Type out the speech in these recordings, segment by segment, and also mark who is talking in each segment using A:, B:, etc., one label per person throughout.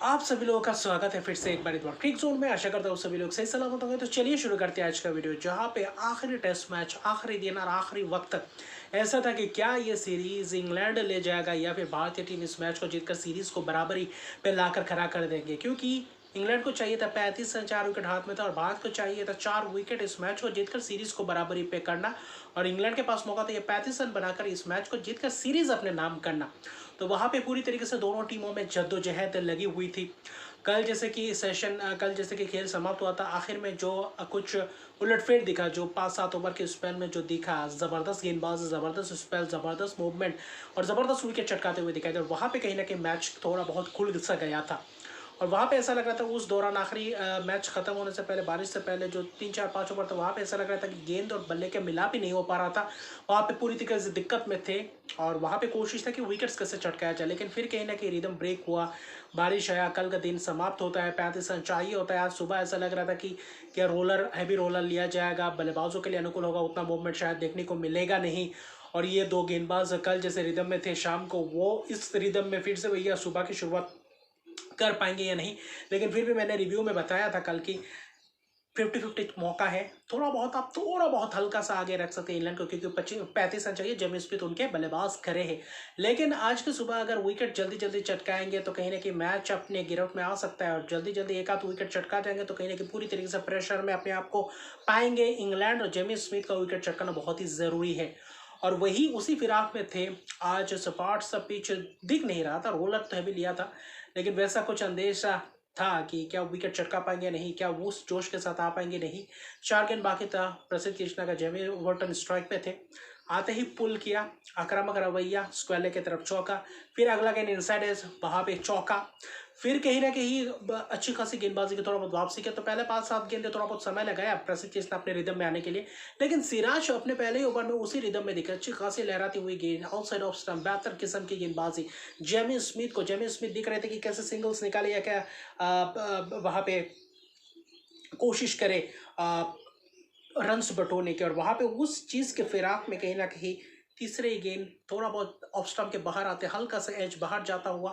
A: आप सभी लोगों का स्वागत है फिर से एक बार क्रिक जोन में। आशा करता हूँ सभी लोग सही सलामत होंगे। तो चलिए शुरू करते हैं आज का वीडियो, जहाँ पे आखिरी टेस्ट मैच, आखिरी दिन और आखिरी वक्त तक ऐसा था कि क्या ये सीरीज इंग्लैंड ले जाएगा या फिर भारतीय टीम इस मैच को जीतकर सीरीज को बराबरी पे लाकर खड़ा कर देंगे। क्योंकि इंग्लैंड को चाहिए था 35 रन, 4 विकेट हाथ में था, और भारत को चाहिए था 4 विकेट इस मैच को जीतकर सीरीज को बराबरी पे करना। और इंग्लैंड के पास मौका था ये 35 रन बनाकर इस मैच को जीतकर सीरीज अपने नाम करना। तो वहाँ पे पूरी तरीके से दोनों टीमों में जद्दोजहद लगी हुई थी। कल जैसे कि खेल समाप्त हुआ था, आखिर में जो कुछ उलटफेर दिखा, जो 5-7 ओवर के स्पेल में जो दिखा, ज़बरदस्त गेंदबाज, ज़बरदस्त स्पेल, ज़बरदस्त मूवमेंट और ज़बरदस्त विकेट चटकाते हुए दिखाई दे। और वहाँ पे कहीं ना कहीं मैच थोड़ा बहुत खुल सा गया था। और वहाँ पे ऐसा लग रहा था उस दौरान, आखिरी मैच खत्म होने से पहले, बारिश से पहले जो 3-4-5 ओवर था, वहाँ पे ऐसा लग रहा था कि गेंद और बल्ले के मिलाप ही नहीं हो पा रहा था। वहाँ पे पूरी तरीके से दिक्कत में थे। और वहाँ पे कोशिश था कि विकेट्स कैसे चटकाया जाए, लेकिन फिर कहीं ना कहीं रिदम ब्रेक हुआ, बारिश आया, कल का दिन समाप्त होता है, 35 रन चाहिए होता है। आज सुबह ऐसा लग रहा था कि क्या हैवी रोलर लिया जाएगा, बल्लेबाजों के लिए अनुकूल होगा, उतना मूवमेंट शायद देखने को मिलेगा नहीं। और ये दो गेंदबाज कल जैसे रिदम में थे, शाम को वो इस रिदम में फिर से वही सुबह की शुरुआत कर पाएंगे या नहीं। लेकिन फिर भी मैंने रिव्यू में बताया था कल की 50-50 मौका है, थोड़ा बहुत आप थोड़ा बहुत हल्का सा आगे रख सकते हैं इंग्लैंड को, क्योंकि 35 रन चाहिए। जेमी स्मिथ उनके बल्लेबाज खड़े हैं। लेकिन आज की सुबह अगर विकेट जल्दी जल्दी चटकाएंगे तो कहीं ना कहीं मैच अपने गिरफ्त में आ सकता है। और जल्दी जल्दी एक आध विकेट चटका जाएंगे तो कहीं ना कहीं पूरी तरीके से प्रेशर में अपने आप को पाएंगे इंग्लैंड। और जेमी स्मिथ का विकेट चटकाना बहुत ही ज़रूरी है। और वही उसी फिराक में थे। आज सपाट सा पिच दिख नहीं रहा था, रोलर तो भी लिया था, लेकिन वैसा कुछ अंदेशा था कि क्या विकेट चटका पाएंगे नहीं, क्या वो उस जोश के साथ आ पाएंगे नहीं। 4 गेंद बाकी था, प्रसिद्ध कृष्णा का जेमी ओवर्टन स्ट्राइक पे थे, आते ही पुल किया, आक्रामक रवैया, स्क्वेले की तरफ चौका, फिर अगला गेंद इनसाइड एज, वहाँ पे चौका। फिर कहीं ना कहीं अच्छी खासी गेंदबाजी की थोड़ा बहुत वापसी किया। तो पहले 5-7 गेंदे थोड़ा बहुत समय लगाया प्रसिद्ध कृष्णा अपने रिदम में आने के लिए, लेकिन सिराज अपने पहले ही ओवर में उसी रिदम में दिखे, अच्छी खासी लहराती हुई गेंद, आउटसाइड ऑफ स्टंप, बेहतर किस्म की गेंदबाजी। जेमी स्मिथ दिख रहे थे कि कैसे सिंगल्स निकाले या क्या वहाँ पे कोशिश करे रन्स बटोरने की। और वहाँ पे उस चीज़ के फिराक में कहीं ना कहीं तीसरे गेंद थोड़ा बहुत ऑफ स्टंप के बाहर आते, हल्का सा एज बाहर जाता हुआ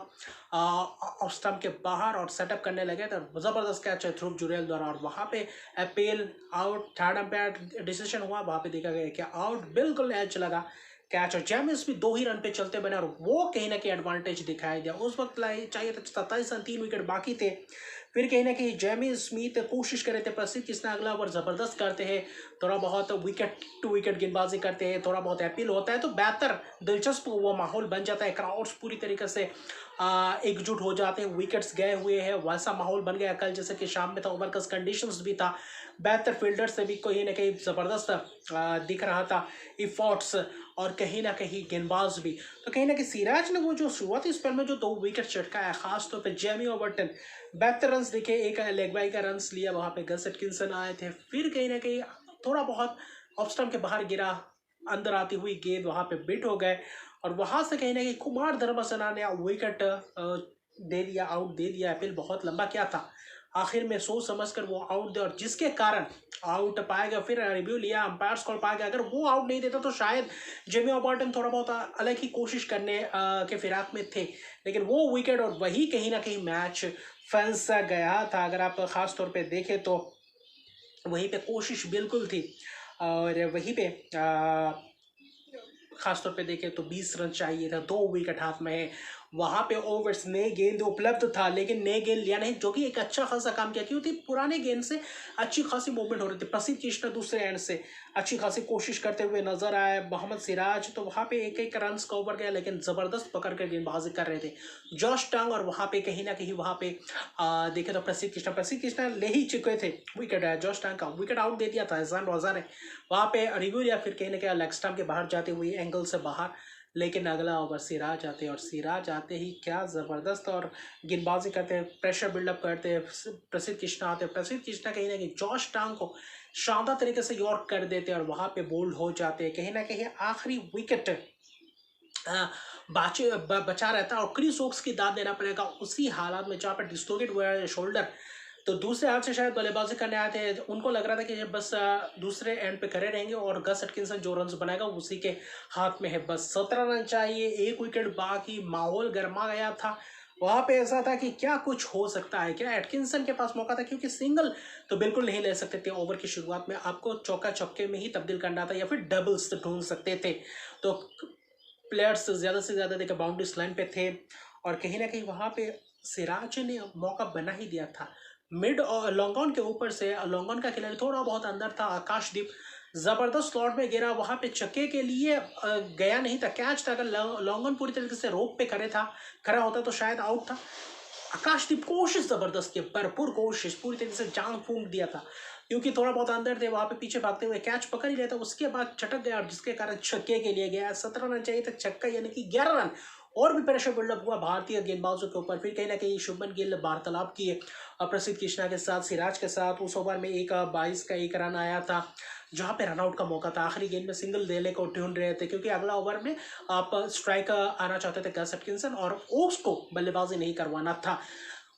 A: ऑफ स्टंप के बाहर, और सेटअप करने लगे थे। ज़बरदस्त कैच है ध्रुव जुरेल द्वारा। और वहाँ पे appeal out, third umpire decision हुआ, वहाँ पे देखा गया कि आउट, बिल्कुल एज लगा कैच। और जेम्स भी 2 ही रन पे चलते बने, और वो कहीं ना कहीं एडवांटेज दिखाई दिया। उस वक्त चाहिए था 27 रन, 3 विकेट बाकी थे। फिर कहीं ना कहीं जेमी स्मिथ कोशिश कर रहे थे, प्रसिद्ध कृष्णा अगला ओवर ज़बरदस्त करते हैं, थोड़ा बहुत विकेट टू विकेट गेंदबाजी करते हैं, थोड़ा बहुत अपील होता है तो बेहतर दिलचस्प वो माहौल बन जाता है। क्राउड्स पूरी तरीके से एकजुट हो जाते हैं, विकेट्स गए हुए हैं, वैसा माहौल बन गया कल जैसे कि शाम में था, ओवर कस कंडीशंस भी था, बेहतर फील्डर से भी कहीं ना कहीं ज़बरदस्त दिख रहा था इफोर्ट्स, और कहीं ना कहीं गेंदबाज भी। तो कहीं ना कहीं सिराज ने वो जो शुरुआती स्पेल में जो 2 विकेट चटकाया, खास तौर पे जेमी ओवर्टन बेहतर रन्स दिखे, एक लेग बाई का रन्स लिया, वहाँ पे गस एटकिंसन आए थे। फिर कहीं ना कहीं थोड़ा बहुत ऑफ स्टंप के बाहर गिरा, अंदर आती हुई गेंद वहाँ पे बिट हो गए, और वहाँ से कहीं ना कहीं कुमार धर्मसेना ने विकेट दे दिया, आउट दे दिया। अपील बहुत लंबा क्या था, आखिर में सोच समझ कर वो आउट दे, और जिसके कारण आउट पाएगा। फिर रिव्यू लिया, अंपायर्स कॉल पाएगा, अगर वो आउट नहीं देता तो शायद जेमी ओवर्टन थोड़ा बहुत अलग ही कोशिश करने के फिराक में थे, लेकिन वो विकेट और वही कहीं ना कहीं मैच फंस गया था। अगर आप ख़ास तौर पे देखें तो वहीं पे कोशिश बिल्कुल थी, और वहीं पे खासतौर पे देखें तो 20 रन चाहिए था, 2 विकेट हाथ में है, वहाँ पे ओवर्स नए गेंद उपलब्ध था, लेकिन नए गेंद लिया नहीं, जो कि एक अच्छा खासा काम किया, क्योंकि पुराने गेंद से अच्छी खासी मूवमेंट हो रही थी। प्रसिद्ध कृष्णा दूसरे एंड से अच्छी खासी कोशिश करते हुए नजर आए, मोहम्मद सिराज तो वहाँ पे एक रन का ओवर गया, लेकिन ज़बरदस्त पकड़ कर गेंदबाजी कर रहे थे जॉश टंग। और वहाँ पे कहीं ना कहीं वहाँ पे देखे तो प्रसिद्ध कृष्णा ले ही चुके थे विकेट, जॉश टंग का विकेट आउट दे दिया था एहसान रोजा ने। वहाँ पे रिव्यू लिया, फिर कहीं ना कहीं लेग स्टंप के बाहर जाते हुए एंगल से बाहर, लेकिन अगला ओवर सिराज आते, और सिराज आते ही क्या ज़बरदस्त और गेंदबाजी करते हैं, प्रेशर बिल्डअप करते हैं। प्रसिद्ध कृष्णा आते हैं, प्रसिद्ध कृष्णा कहीं ना कहीं जॉश टांग को शानदार तरीके से यॉर्क कर देते हैं, और वहाँ पे बोल्ड हो जाते हैं। कहीं ना कहीं आखिरी विकेट बचा रहता है, और क्रिस वोक्स की दाद देना पड़ेगा उसी हालात में जहाँ पर डिस्लोकेट हुआ है शोल्डर। तो दूसरे हाथ से शायद बल्लेबाजी करने आए थे, उनको लग रहा था कि बस दूसरे एंड पे खड़े रहेंगे, और गस एटकिंसन जो रन बनाएगा उसी के हाथ में है। बस 17 रन चाहिए, 1 विकेट बाकी, माहौल गर्मा गया था। वहाँ पे ऐसा था कि क्या कुछ हो सकता है क्या, एटकिंसन के पास मौका था क्योंकि सिंगल तो बिल्कुल नहीं ले सकते थे ओवर की शुरुआत में, आपको चौका छक्के में ही तब्दील करना था या फिर डबल्स ढूंढ सकते थे। तो प्लेयर्स ज़्यादा से ज़्यादा देखिए बाउंड्रीज लाइन पे थे और कहीं ना कहीं वहाँ पे सिराज ने मौका बना ही दिया था। मिड और लॉन्गॉन के ऊपर से लॉन्गॉन का खिलाड़ी थोड़ा बहुत अंदर था, आकाशदीप जबरदस्त स्लॉट में गिरा, वहां पे चक्के के लिए गया नहीं था, कैच था। अगर लॉन्गन पूरी तरीके से रोप पे खड़ा होता तो शायद आउट था। आकाशदीप कोशिश जबरदस्त की, भरपूर कोशिश, पूरी तरीके से जान फूंक दिया था क्योंकि थोड़ा बहुत अंदर थे, वहां पे पीछे भागते हुए कैच पकड़ ही लेता, उसके बाद छटक गया और जिसके कारण छक्के के लिए गया। 17 रन चाहिए था, छक्का यानी कि 11 रन। और भी प्रेशर बिल्डअप हुआ भारतीय गेंदबाजों के ऊपर। फिर कहीं ना कहीं शुभमन गिल वार्तालाप किए प्रसिद्ध कृष्णा के साथ, सिराज के साथ। उस ओवर में 22 का 1 रन आया था जहां पे रनआउट का मौका था, आखिरी गेंद में सिंगल देने को ढूंढ रहे थे क्योंकि अगला ओवर में आप स्ट्राइक आना चाहते थे गस एटकिंसन और ओक्स को बल्लेबाजी नहीं करवाना था।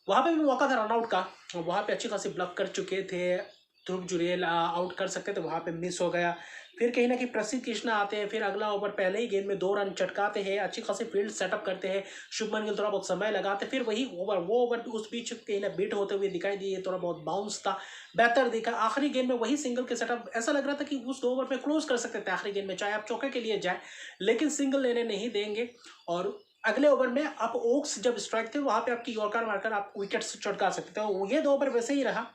A: वहां पे भी मौका था रनआउट का, वहां पे अच्छी खासी ब्लफ कर चुके थे, ध्रुव जुरेल आउट कर सकते थे, वहां पे मिस हो गया। फिर कहीं ना कहीं प्रसिद्ध कृष्णा आते हैं, फिर अगला ओवर पहले ही गेंद में 2 रन चटकाते हैं, अच्छी खासी फील्ड सेटअप करते हैं, शुभमन गिल थोड़ा बहुत समय लगाते, फिर वही ओवर वो ओवर भी उस बीच कहीं ना बीट होते हुए दिखाई दिए, थोड़ा बहुत बाउंस था, बेहतर दिखा। आखिरी गेंद में वही सिंगल के सेटअप, ऐसा लग रहा था कि उस 2 ओवर में क्लोज कर सकते थे आखिरी गेंद में, चाहे आप चौके के लिए जाए, लेकिन सिंगल लेने नहीं देंगे। और अगले ओवर में आप ओक्स जब स्ट्राइक थे वहां पे आपकी यॉर्कर मारकर आप विकेट से चटका सकते थे, तो ये 2 ओवर वैसे ही रहा।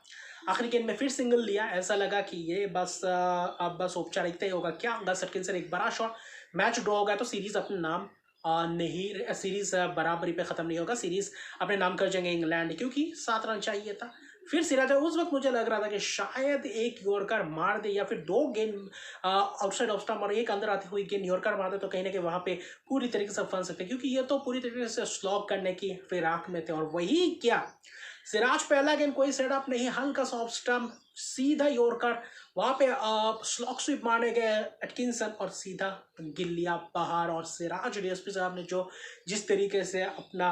A: आखिरी गेंद में फिर सिंगल लिया, ऐसा लगा कि ये बस अब बस औपचारिकता ही होगा क्या, गस एटकिंसन एक बड़ा शॉट, मैच ड्रॉ हो गया तो सीरीज अपने नाम नहीं, सीरीज बराबरी पे खत्म नहीं होगा, सीरीज अपने नाम कर जाएंगे इंग्लैंड, क्योंकि 7 रन चाहिए था। फिर सिराज, उस वक्त मुझे लग रहा था कि शायद एक यॉर्कर मार दे या फिर 2 गेंद आउटसाइड ऑफ स्टंप और एक अंदर आती हुई गेंद यॉर्कर मार दे तो कहीं ना कहीं वहां पे पूरी तरीके से फंस सकते, क्योंकि ये तो पूरी तरीके से स्लॉग करने की फिराक में थे। और वही क्या, सिराज पहला गेंद कोई सेटअप नहीं, हल्का सा ऑफ स्टंप, सीधा यॉर्कर, वहां पे स्लॉग स्वीप मारने गए एटकिंसन और सीधा गिर लिया बाहर। और सिराज डीएसपी साहब ने जो जिस तरीके से अपना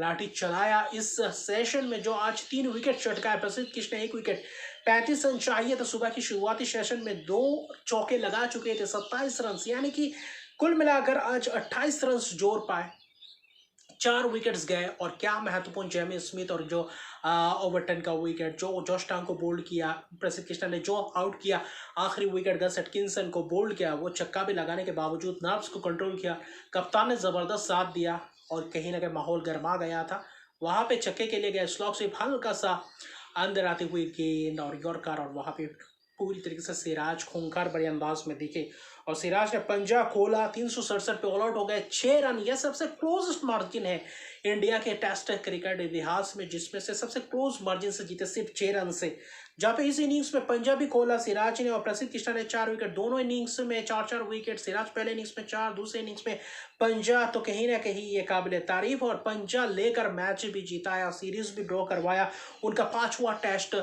A: लाठी चलाया इस सेशन में, जो आज 3 विकेट चटकाए, प्रसिद्ध कृष्ण 1 विकेट, 35 रन चाहिए था। सुबह की शुरुआती सेशन में 2 चौके लगा चुके थे, 27 रन, यानी कि कुल मिलाकर आज 28 रन जोड़ पाए, 4 विकेट्स गए। और क्या महत्वपूर्ण, जेमी स्मिथ और जो ओवरटन का विकेट, जो जॉश टांग को बोल्ड किया, प्रसिद्ध कृष्णा ने जो आउट किया, आखिरी विकेट गस एटकिंसन को बोल्ड किया, वो छक्का भी लगाने के बावजूद नर्व्स को कंट्रोल किया, कप्तान ने जबरदस्त साथ दिया और कहीं ना कहीं माहौल गर्मा गया था। वहां पे छक्के के लिए गए, स्लॉग स्वीप हल्का सा अंदर आती हुई गेंद और यॉर्कर, और वहां पे पूरी तरीके से सिराज खूंखार बड़े अंदाज में दिखे और सिराज ने पंजा खोला, 367 पे ऑल आउट हो गए, 6 रन। यह सबसे क्लोजेस्ट मार्जिन है इंडिया के टेस्ट क्रिकेट इतिहास में, जिसमें से सबसे क्लोज मार्जिन से जीते सिर्फ 6 रन से, जहाँ पे इस इनिंग्स में पंजा भी खोला सिराज ने और प्रसिद्ध कृष्णा ने 4 विकेट, दोनों इनिंग्स में 4-4 विकेट, सिराज पहले इनिंग्स में 4, दूसरे इनिंग्स में पंजा, तो कहीं ना कहीं ये काबिल तारीफ। और पंजा लेकर मैच भी जीताया, सीरीज भी ड्रॉ करवाया, उनका 5वां टेस्ट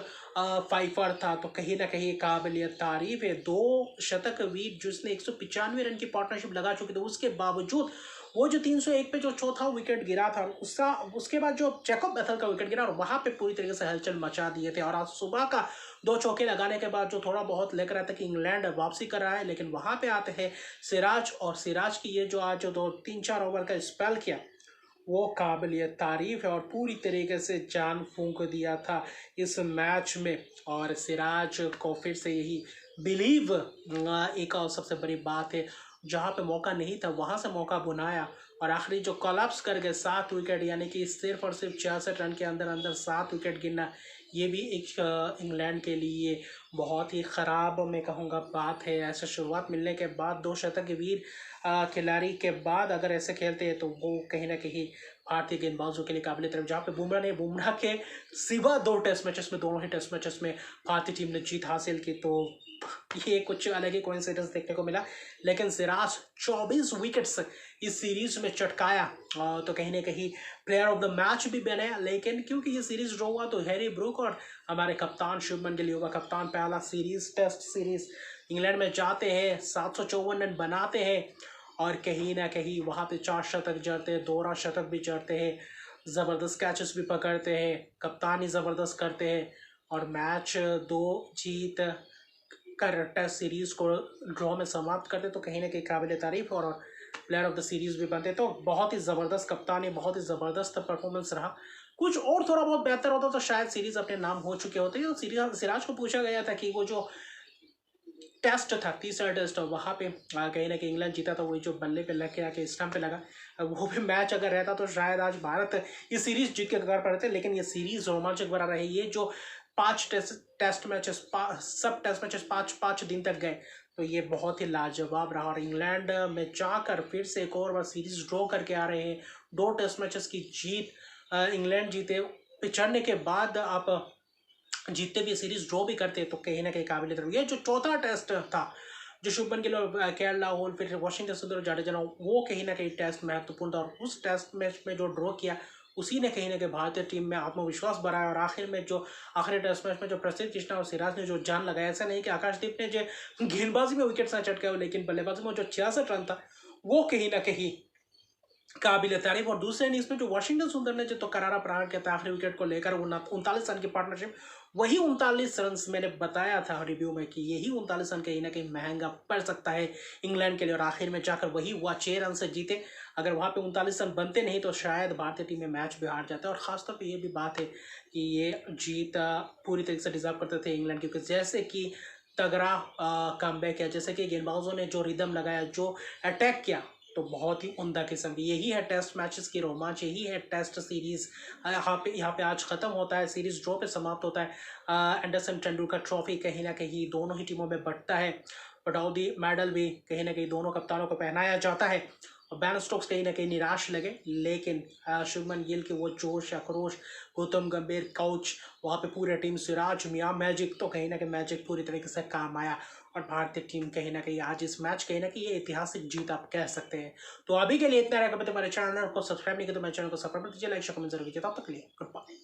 A: फाइफर था, तो कहीं ना कहीं काबिल तारीफ है। 2 शतक वीर जिसने 195 रन की पार्टनरशिप लगा चुके थे, उसके बावजूद वो जो 301 पे जो चौथा विकेट गिरा था, उसके बाद जो जैकब बेथल का विकेट गिरा और वहां पे पूरी तरीके से हलचल मचा दिए थे। और आज सुबह का 2 चौके लगाने के बाद जो थोड़ा बहुत लेकर आया था कि इंग्लैंड वापसी कर रहा है, लेकिन वहां पे आते हैं सिराज, और सिराज की ये जो आज जो 2-3-4 ओवर का स्पेल किया वो काबिल तारीफ है और पूरी तरीके से जान फूंक दिया था इस मैच में। और सिराज को फिर से यही बिलीव, एक और सबसे बड़ी बात है, जहाँ पे मौका नहीं था वहाँ से मौका बुनाया और आखिरी जो कोलैप्स कर गए 7 विकेट, यानी कि सिर्फ और सिर्फ 66 रन के अंदर अंदर 7 विकेट गिरना, ये भी एक इंग्लैंड के लिए बहुत ही ख़राब मैं कहूँगा बात है। ऐसे शुरुआत मिलने के बाद 2 शतक वीर खिलाड़ी के बाद अगर ऐसे खेलते हैं तो वो कहीं ना कहीं भारतीय गेंदबाजों के लिए काबिल तारीफ। जहाँ पे बुमराह के सिवा 2 टेस्ट मैचेस में, दोनों ही टेस्ट मैचेस में भारतीय टीम ने जीत हासिल की, तो ये कुछ अलग ही कोइंसिडेंस देखने को मिला। लेकिन सिराज 24 विकेट्स इस सीरीज में चटकाया, तो कहीं ना कहीं प्लेयर ऑफ द मैच भी बने। लेकिन क्योंकि ये सीरीज ड्रॉ हुआ तो हैरी ब्रूक और हमारे कप्तान शुभमन गिल होगा कप्तान, पहला सीरीज टेस्ट सीरीज इंग्लैंड में जाते हैं, 754 रन बनाते हैं और कहीं ना कहीं वहाँ पे 4 शतक जड़ते हैं, दोहरा शतक भी जड़ते हैं, ज़बरदस्त कैचेस भी पकड़ते हैं, कप्तानी ज़बरदस्त करते हैं और मैच 2 जीत कर टेस्ट सीरीज को ड्रॉ में समाप्त करते, तो कहीं ना कहीं काबिल तारीफ। और प्लेयर ऑफ द सीरीज भी बनते। तो बहुत ही ज़बरदस्त कप्तानी, बहुत ही ज़बरदस्त परफॉर्मेंस रहा। कुछ और थोड़ा बहुत बेहतर होता तो शायद सीरीज अपने नाम हो चुके होते। तो सिराज को पूछा गया था कि वो जो टेस्ट था, तीसरा टेस्ट, और वहाँ पे कहीं ना कहीं इंग्लैंड जीता था, वही जो बल्ले पे लग के आके स्टंप पे लगा। अब वो भी मैच अगर रहता तो शायद आज भारत ये सीरीज जीत के कगार पर रहते। लेकिन ये सीरीज रोमांचक बना रही। ये जो 5 टेस्ट मैचेस, सब टेस्ट मैचेस 5 दिन तक गए, तो ये बहुत ही लाजवाब रहा। और इंग्लैंड में जाकर फिर से एक और बार सीरीज ड्रॉ करके आ रहे हैं। 2 टेस्ट मैचेस की जीत इंग्लैंड जीते। पिछड़ने के बाद आप जीतते भी, सीरीज ड्रॉ भी करते, तो कहीं ना कहीं काबिल तारीफ। ये जो चौथा टेस्ट था, जो शुभमन गिल, केएल राहुल, फिर वाशिंगटन सुंदर, जाडेजा, वो कहीं ना कहीं टेस्ट महत्वपूर्ण था। और उस टेस्ट मैच में जो ड्रॉ किया, उसी ने कहीं ना कहीं भारतीय टीम में आत्मविश्वास बढ़ाया। और आखिर में जो आखिरी टेस्ट मैच में जो प्रसिद्ध कृष्णा और सिराज ने जो जान लगाया, ऐसा नहीं कि आकाशदीप ने जो गेंदबाजी में विकेट ना चटकाया, लेकिन बल्लेबाजी में जो 66 रन था, वो कहीं ना कहीं काबिल तारीफ। और दूसरे इनिंग्स में जो वाशिंगटन सुंदर ने जो तो करारा प्रहार किया था आखिरी विकेट को लेकर, 39 रन की पार्टनरशिप, वही 39 रन मैंने बताया था रिव्यू में कि यही 39 रन कहीं ना कहीं महंगा पड़ सकता है इंग्लैंड के लिए। और आखिर में जाकर वही हुआ, 6 रन से जीते। अगर वहाँ पे 39 रन बनते नहीं तो शायद भारतीय टीम में मैच भी हार जाता है। और ख़ासतौर पर ये भी बात है कि ये जीत पूरी तरीके से डिजर्व करते थे इंग्लैंड, क्योंकि जैसे कि तगड़ा कमबैक किया, जैसे कि गेंदबाजों ने जो रिदम लगाया, जो अटैक किया, तो बहुत ही उम्दा किस्म की। यही है टेस्ट मैचेस की रोमांच, यही है टेस्ट सीरीज। यहाँ पे आज ख़त्म होता है, सीरीज ड्रॉ पे समाप्त होता है। एंडरसन तेंदुलकर ट्रॉफी कहीं ना कहीं दोनों ही टीमों में बंटता है। पटौदी मेडल भी कहीं ना कहीं दोनों कप्तानों को पहनाया जाता है। और बैन स्टोक्स कहीं ना कहीं निराश लगे, लेकिन शुभमन गिल के वो जोश आक्रोश, गौतम गंभीर कोच, वहाँ पे पूरी टीम, सिराज मियाँ, मैजिक, तो कहीं ना कहीं मैजिक पूरी तरीके से काम आया। और भारतीय टीम कहीं ना कहीं आज इस मैच कहीं ना कहीं ये ऐतिहासिक जीत आप कह सकते हैं। तो अभी के लिए इतना रहेगा। तुम्हारे चैनल को सब्सक्राइब नहीं किया तो मेरे चैनल को सब्सक्राइब कीजिए, लाइक कमेंट जरूर कीजिए। तब तक के लिए गुड बाय।